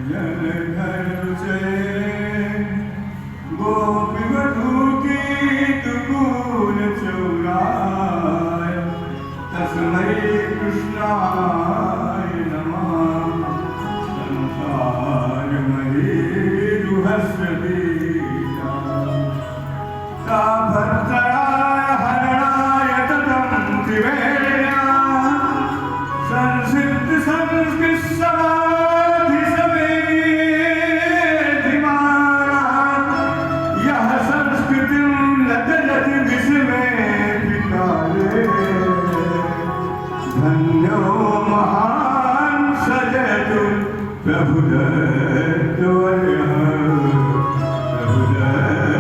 जलधर से गोपी वधू की दुकून चौराय तस्मै कृष्णाय नमः संसारमयी दुहस्य दीना सा भर्तराय हरणाय ततं त्रिवेण्या संसिद्ध संस्कृत समाधि समेधिमाना यह संस्कृतिं लदलति विस्मये विकाले धन्यो महान् सजतु प्रभुदत्तवर्यः प्रभुदत्तवर्यः।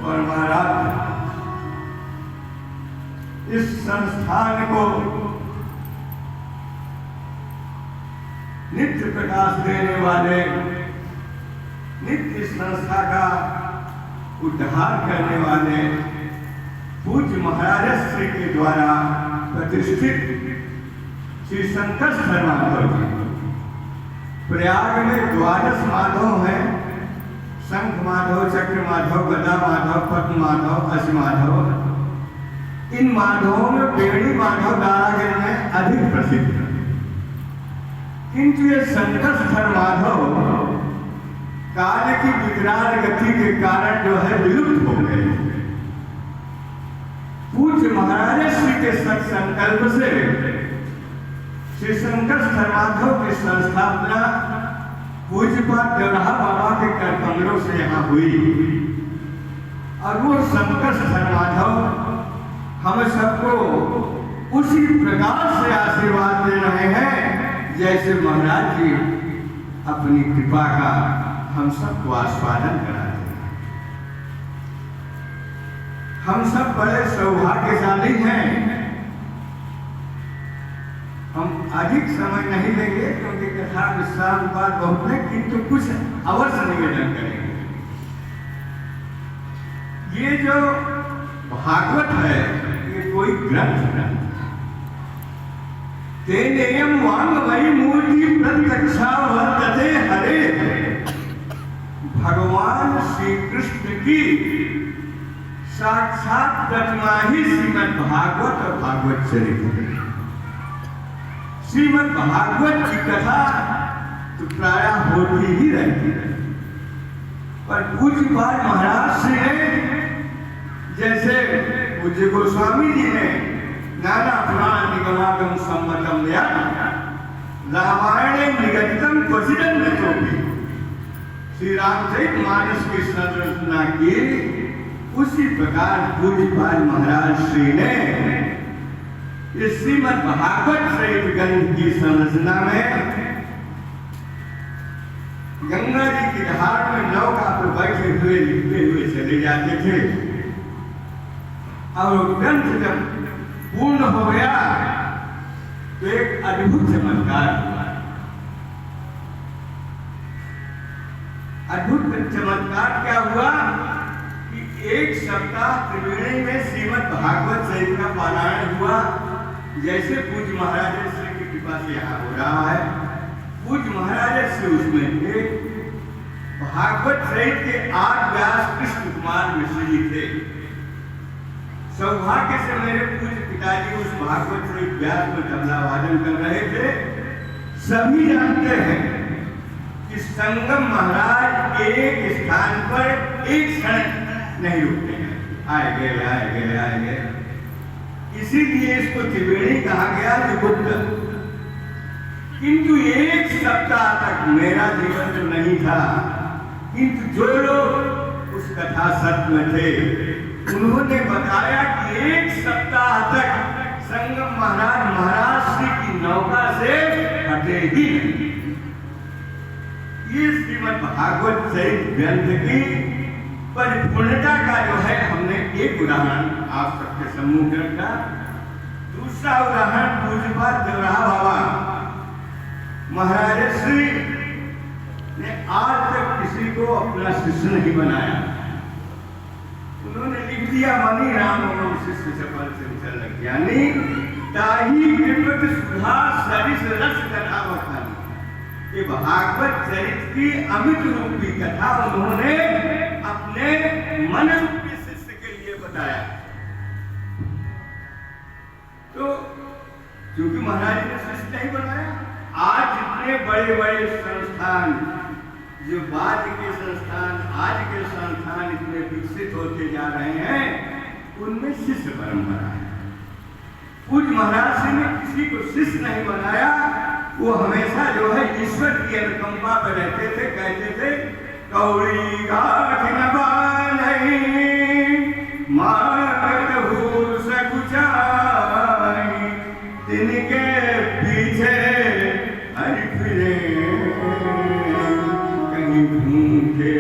और महाराज इस संस्थान को नित्य प्रकाश देने वाले, नित्य इस संस्था का उद्धार करने वाले पूज्य महाराज श्री के द्वारा प्रतिष्ठित श्री शंकर माधव जी। प्रयाग में 12 माधव हैं, शंख माधव, चक्र माधव, गदा माधव, पद्म माधव, अश माधव। इन माधवों में बेड़ी माधव दारागिरी में अधिक प्रसिद्ध है, किंतु ये शंकर माधव काल की विकराल गति के कारण जो है विलुप्त हो गए। पूज्य महाराज श्री के संकल्प से श्री शंकर माधव की संस्थापना पूज्यपाद देवराहा बाबा के कर कमलों से यहाँ हुई। और वो शंकर माधव हम सबको उसी प्रकार से आशीर्वाद दे रहे हैं जैसे महाराज जी अपनी कृपा का हम सबको आस्वादन कराते हैं। हम सब बड़े सौभाग्यशाली हैं। हम अधिक समय नहीं लेंगे क्योंकि कथा विश्राम बाद बहुत है, किंतु कुछ अवश्य निवेदन करेंगे। ये जो भागवत है ये कोई ग्रंथ नहीं, तेनेयम वांगमयी मूर्ति प्रत्यक्षा वर्तते हरे। भगवान श्री कृष्ण की साक्षात प्रतिमा ही श्रीमद् भागवत और भागवत चरित्र है। श्रीमद् भागवत की कथा तो प्रायः होती ही रहती है, पर पूज्यपाद महाराज श्री ने जैसे पूज्य गोस्वामी जी ने नाना पुराण निगमागम सम्मतम दिया, रामायणे निगदितम क्वचिदं नतोपि, श्री रामचरितमानस की संरचना की, उसी प्रकार पूज्यपाद महाराज श्री ने इस श्रीमद् भागवत सहित ग्रंथ की संरचना में गंगा जी की घाट में नौका पर बैठे हुए लिखते हुए चले जाते थे। और ग्रंथ जब पूर्ण हो गया तो एक अद्भुत चमत्कार हुआ। अद्भुत चमत्कार क्या हुआ कि एक सप्ताह त्रिवेणी में श्रीमद् भागवत सहित का पारायण हुआ। जैसे पूज्य महाराज श्री की कृपा से यहाँ हो रहा है, पूज्य महाराज श्री उसमें थे। भागवत सहित के 8 व्यास कृष्ण कुमार मिश्र जी थे। सौभाग्य से मेरे पूज्य पिताजी उस भागवत सहित व्यास में तबला वादन कर रहे थे। सभी जानते हैं कि संगम महाराज एक स्थान पर एक क्षण नहीं रुकते हैं, आए गए आए गए आए गए। इसीलिए इसको त्रिवेणी कहा गया गुप्त। किंतु एक सप्ताह तक मेरा जीवन तो नहीं था, किंतु जो लोग उस कथा सत्य में थे उन्होंने बताया कि एक सप्ताह तक संगम महाराज महाराष्ट्र की नौका से हटे ही नहीं। ये श्रीमद् भागवत सहित ग्रंथ की परिपूर्णता का जो है हमने एक उदाहरण आप सबके सम्मुख रखा। दूसरा उदाहरण पूज्यपाद देवराहा बाबा महाराज श्री ने आज तक किसी को अपना शिष्य नहीं बनाया। उन्होंने लिख दिया मणि राम शिष्य चपल से चल, यानी ताही कृपत सुधा सरिस रस कथा बखानी। ये भागवत चरित्र की अमित रूपी कथा उन्होंने अपने मन रूपी शिष्य के लिए बताया। तो क्योंकि महाराज ने शिष्य नहीं बनाया, आज जितने बड़े बड़े संस्थान, जो बाद के संस्थान, आज के संस्थान इतने विकसित होते जा रहे हैं, उनमें शिष्य परंपरा है। पूज्य महाराज जी ने किसी को शिष्य नहीं बनाया। वो हमेशा जो है ईश्वर की अनुकंपा पर रहते थे। कहते थे कौड़ी गाठ न बान्हई, मारत हूर सकुचाई, तिनके पीछे हरि फिरे, कहीं भूखे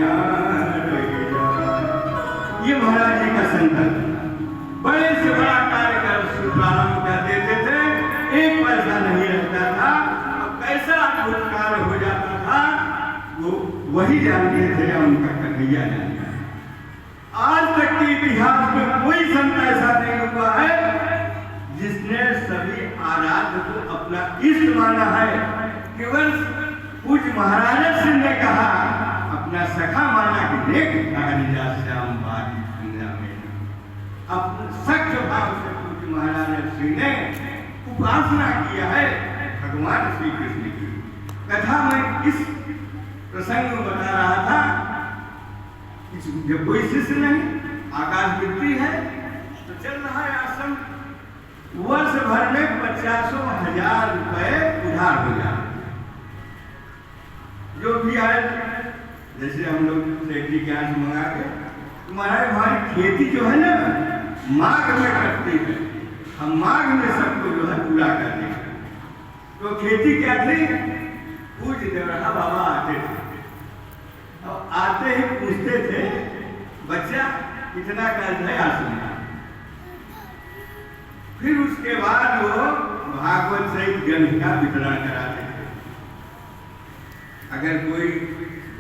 ना रह जाए। ये महाराज जी का संकल्प। बड़े से बड़ा कार्य कर प्रारंभ कर देते थे, एक पैसा नहीं रहता था। अब कैसा अद्भुत कार्य हो जाता था वो वही जानते थे, उनका कन्हैया जानते। आज तक के इतिहास में कोई संत ऐसा नहीं हुआ है जिसने सभी आराध्य को अपना इष्ट माना है। केवल पूज्य महाराज सिंह ने कहा, अपना सखा माना कि देख श्याम बारी अपने सख्त भाव से पूज्य महाराज सिंह ने उपासना किया है भगवान श्री कृष्ण की। कथा में इस प्रसंग में बता रहा था कि जब कोई शिष्य नहीं, आकाश वृत्ति है तो चल रहा है आश्रम, वर्ष भर में 50,000 रुपए उधार हो जाए। जो भी आए, जैसे हम लोग सेठी के यहाँ से मंगा के, तुम्हारे हमारी खेती जो है ना माघ में करती है, हम माघ में सबको जो है पूरा कर देंगे। तो खेती क्या थी, पूज्य देवरहा बाबा आते थे और आते ही पूछते थे, बच्चा कितना कर्ज है आश्रम का। फिर उसके बाद वो भागवत सहित ग्रंथ का वितरण कराते थे। अगर कोई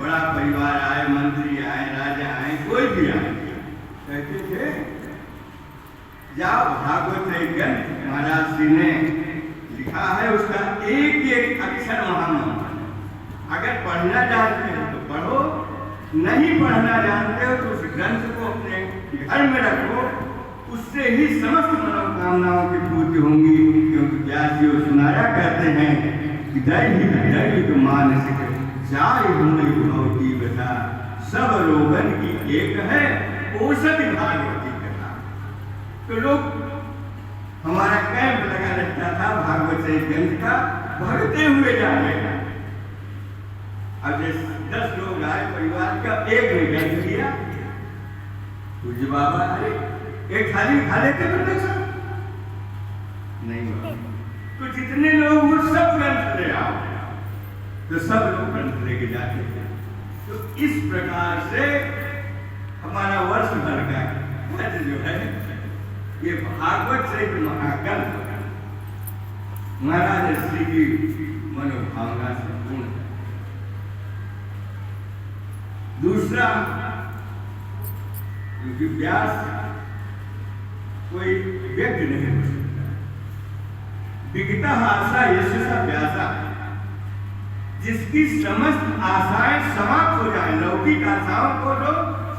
बड़ा परिवार आए, मंत्री आए, राजा आए, कोई भी आए, कहते थे जाओ भागवत सहित ग्रंथ महाराज जी ने लिखा है, उसका एक एक अक्षर महामंत्र, अगर पढ़ना जानते हो तो पढ़ो, नहीं पढ़ना जानते हो तो उस ग्रंथ को अपने घर में रखो, उससे ही समस्त मनोकामनाओं की पूर्ति होंगी। क्योंकि व्यास जी सुनाया करते हैं कि दैहिक मानसिक जाय हुई भवती व्यथा, सब रोगन की एक है औषधि भागवती कथा। तो लोग, हमारा कैंप लगा रहता था भागवत सहित ग्रंथ का, भगते हुए जाने। अब जैसे 10 लोग आए परिवार का, एक ने ग्रंथ लिया, पूज्य बाबा अरे एक थाली खा लेते तो नहीं बाबा, तो जितने लोग वो सब ग्रंथ ले आओ, तो सब लोग ग्रंथ लेके जाते थे। तो इस प्रकार से हमारा वर्ष भर का खर्च जो है ये भागवत से महाग्रंथ महाराज श्री की मनोभावना से पूर्ण है। दूसरा, क्योंकि व्यास कोई व्यक्ति नहीं हो सकता, विगता आशा यशसा व्यासा, जिसकी समस्त आशाएं समाप्त हो जाए, लौकिक आशाओं को जो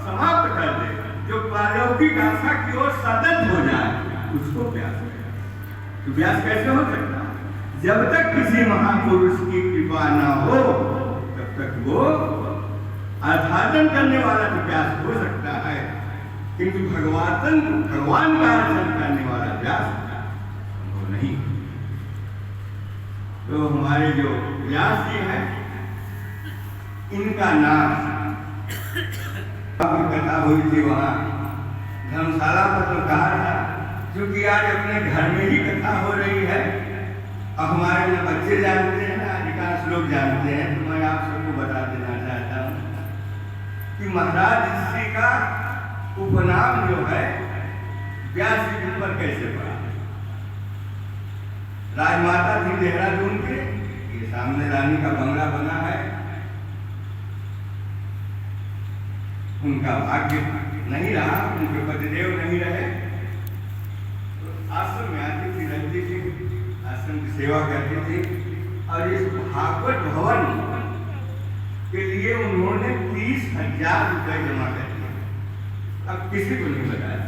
समाप्त कर दे, जो पारलौकिक आशा की ओर सतत हो जाए, उसको व्यास है। तो व्यास कैसे हो सकता? जब तक किसी महापुरुष की कृपा ना हो तब तक वो अर्थार्जन करने वाला तो व्यास हो सकता है, किंतु भगवान का अर्जन करने वाला व्यास संभव नहीं। तो हमारे जो व्यास जी हैं, इनका नाम कथा हुई थी वहाँ धर्मशाला पर, तो कहा था क्योंकि आज अपने घर में ही कथा हो रही है। अब हमारे जो बच्चे जानते हैं ना, अधिकांश लोग जानते हैं, तो मैं आप सबको बता देना चाहता हूँ कि महाराज श्री का उपनाम जो है व्यास जी पर कैसे पड़ा। राजमाता थी देहरादून के, ये सामने रानी का बंगला बना है, उनका भाग्य नहीं रहा, उनके पतिदेव नहीं रहे, तो आश्रम में आती थी सेवा करती थी और इस भागवत भवन के लिए उन्होंने 30,000 रुपए जमा कर दिए। अब किसी को नहीं बताया।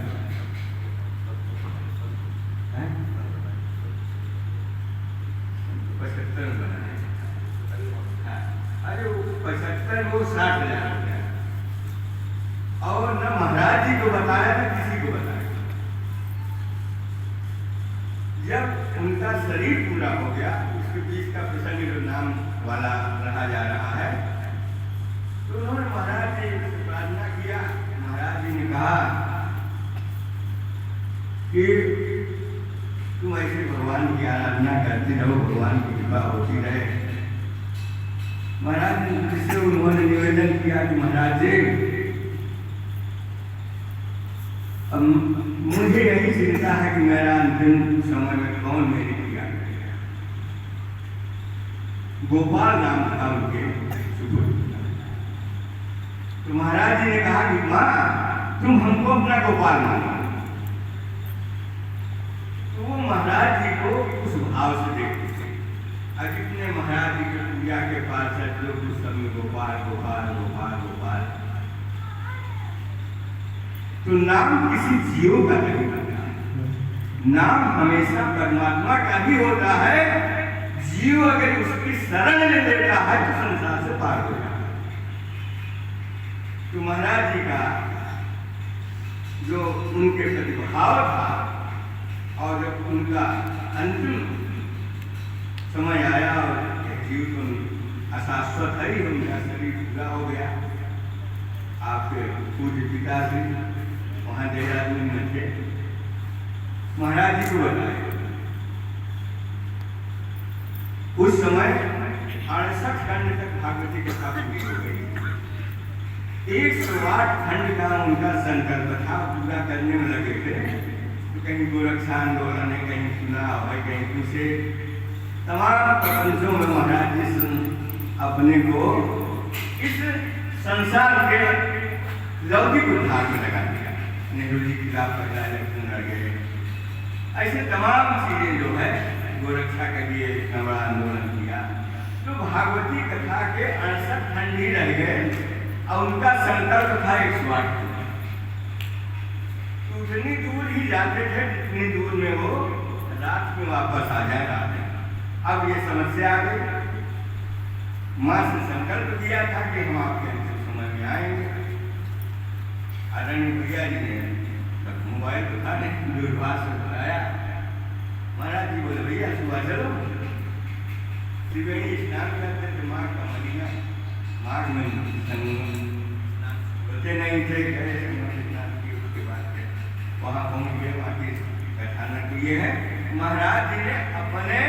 75 बनाए। अरे वो 75 वो 60,000 रुपया, और न महाराज जी को बताया न किसी को बताया। जब उनका शरीर पूरा हो गया, उसके बीच का प्रसंग जो नाम वाला रहा जा रहा है, तो उन्होंने महाराज जी से प्रार्थना किया। महाराज जी ने कहा कि तुम ऐसे भगवान की आराधना करते रहो, भगवान की कृपा होती रहे। महाराज जी से उन्होंने निवेदन किया कि महाराज जी, अब मुझे यही चिंता है कि मेरा अंतिम समय में कौन मेरी क्रिया करेगा। गोपाल नाम था उनके सुपुत्र। तो महाराज जी ने कहा कि माँ, तुम हमको अपना गोपाल मानो। तो वो महाराज जी को उस भाव से देखते थे। और जितने महाराज जी के पूजा के पास लोग उस समय गोपाल गोपाल गोपाल गोपाल। तो नाम किसी जीव का नहीं होता, नाम हमेशा परमात्मा का ही होता है। जीव अगर उसकी शरण ले लेता है तो संसार से पार हो जाता है। तो महाराज जी का जो उनके प्रति भाव था, और जब उनका अंतिम समय आया और जीव तो अशाश्वत है ही, उनका शरीर पूरा हो गया। आपके पूज्य पिता जी वहाँ देहरादून में थे। महाराज जी को बताया उस समय 68 खंड तक भागवती कथा पूरी हो गई। 108 खंड का उनका संकल्प था, पूरा करने में लगे थे। तो कहीं गोरक्षा आंदोलन है, कहीं चुनाव है, कहीं पूछे, तमाम प्रपंचों में महाराज जी अपने को इस संसार के लौकिक उद्धार में लगा दिया। नेहरू जी की खिलाफ पहला इलेक्शन लड़ गए। ऐसे तमाम चीजें जो है गोरक्षा के लिए इतना बड़ा आंदोलन किया। तो भागवती कथा के 68 खंड ही रह गए और उनका संकल्प था 108। तो उतनी दूर ही जाते थे जितनी दूर में वो रात में वापस आ जाए। रात में अब ये समस्या आ गई। माँ से संकल्प किया था कि हम आपके अंतिम समय में आएंगे। आदरणीय भैया जी ने मोबाइल तो था नहीं, दूरभाष से बुलाया। महाराज जी बोले भैया सुबह चलो त्रिवेणी स्नान करते थे। माघ का महीना, माघ में होते नहीं थे, स्नान किए। उसके बाद वहाँ पहुँच गए, वहाँ की कथाना किए हैं। महाराज जी ने अपने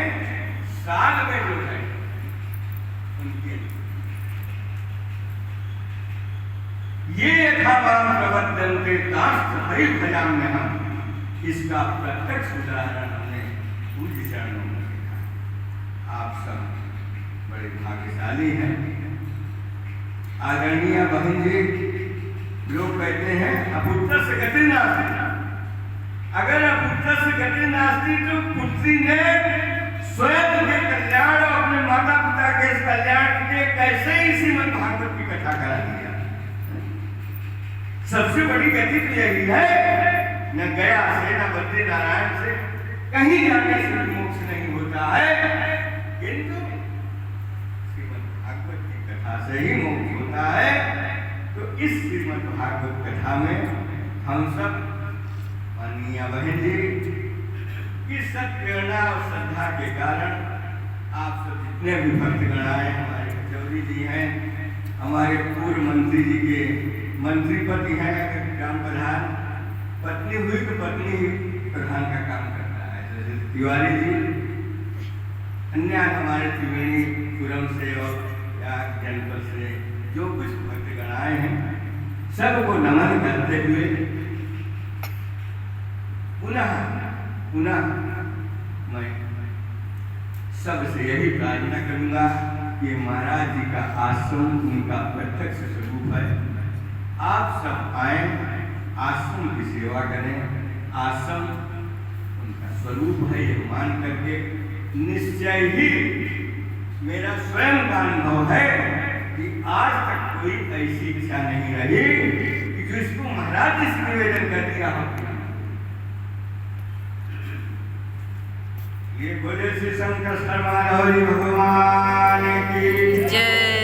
साल में जो है उनके ये यथावाम प्रवर्तन्ते दास्त हरि भजाम में हम, इसका प्रत्यक्ष उदाहरण हमने पूज्य चरणों में देखा। आप सब बड़े भाग्यशाली हैं। आदरणीय बहन जी, लोग कहते हैं अपुत्र से गति नास्ति। अगर अपुत्र से गति नास्ति तो पुत्री ने स्वयं के कल्याण और अपने माता पिता के इस कल्याण के कैसे ही श्रीमद् भागवत की कथा करा दिया। सबसे बड़ी गति तो यही है, न गया से न बद्री नारायण से कहीं जाने से मोक्ष नहीं होता है, किंतु श्रीमद् भागवत की कथा से ही मोक्ष होता है। तो इस श्रीमद् भागवत कथा में हम सब माननीय बहन जी की सत प्रेरणा और श्रद्धा के कारण आप सब जितने भी भक्तगण आए, हमारे कचौरी जी हैं, हमारे पूर्व मंत्री जी के मंत्री पति है, ग्राम प्रधान पत्नी हुई तो पत्नी प्रधान का काम करता है, जैसे तिवारी जी, अन्य हमारे त्रिवेणीपुरम से और या जनपद से जो कुछ भक्तगण आए हैं, सबको नमन करते हुए पुनः मैं सबसे यही प्रार्थना करूंगा कि महाराज जी का आश्रम उनका प्रत्यक्ष स्वरूप है। आप सब आए, आश्रम की सेवा करें। आश्रम उनका स्वरूप है ये मान करके निश्चय ही मेरा स्वयं का अनुभव है कि आज तक कोई ऐसी इच्छा नहीं रही कि जिसको महाराज जी से निवेदन कर दिया हो। ये बोले श्री शंकर शर्मा गौरी भगवान की जय।